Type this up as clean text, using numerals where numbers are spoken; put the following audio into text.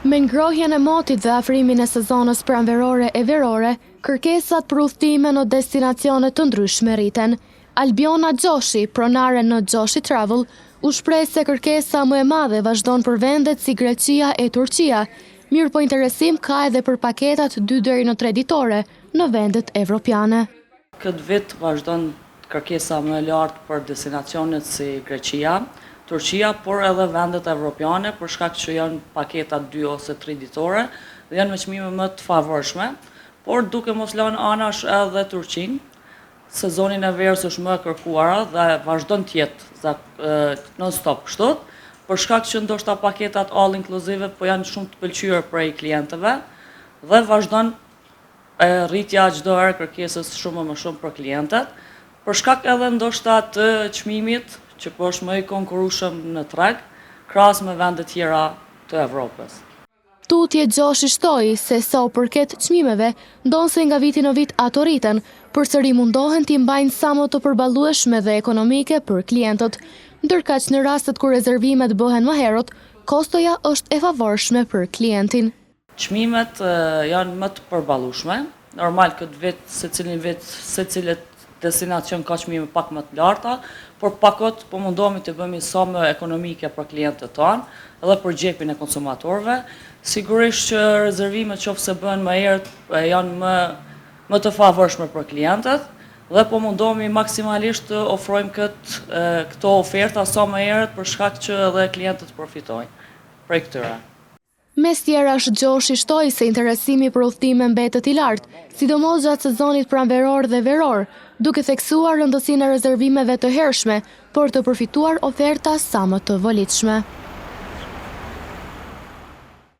Me ngrohjen e motit dhe afrimin e sezonës pranverore e verore, kërkesat për udhtime në destinacione të ndryshme rriten. Albiona Gjoshi, pronare në Gjoshi Travel, u shpreh se kërkesa më e madhe vazhdon për vendet si Greqia e Turqia, mirë po interesim ka edhe për paketat 2 deri në 3 ditore në vendet evropiane. Këtë vit vazhdon kërkesa më e lartë për destinacionet si Greqia, Turqia, por edhe vendet evropiane, për shkak që janë paketa 2 ose 3 ditore dhe janë me çmime më të favorshme, por duke mos lënë anash edhe Turqinë, sezonin e verës është më e kërkuara dhe vazhdon të jetë non-stop kështu, për shkak që ndoshta paketat all inclusive po janë shumë të pëlqyer prej klientëve dhe vazhdon rritja çdo herë kërkesës shumë më shumë për klientët, për shkak edhe ndoshta të çmimit që po është më i konkurrueshëm në treg, krahas me vende tjera të Evropës. Tutje Gjoshi shtoi se sa u përket çmimeve, ndonse nga viti në vit ato rriten, përsëri mundohen t'i mbajnë sa më të përballueshme dhe ekonomike për klientët, ndërkaq në rastet kur rezervimet bëhen më herët, kostoja është e favorshme për klientin. Çmimet janë më të përballueshme. Normal këtë vit secilit destinacion ka çmime pak më të larta, por pakot po mundohemi të bëhemi sa më ekonomike për klientët tanë edhe për xhepin e konsumatorëve. Sigurisht që rezervimet nëse bëhen më herët janë më të favorshme për klientët dhe po mundohemi maksimalisht të ofrojmë këto oferta sa më herët për shkak që edhe klientët përfitojnë prej këtyre. Mes tjerash, Gjoshi shtoi se interesimi për udhtime mbetet i lartë, sidomos gjatë sezonit pranveror dhe veror, duke theksuar rëndësinë e rezervimeve të hershme, por të përfituar oferta sa më të volitshme.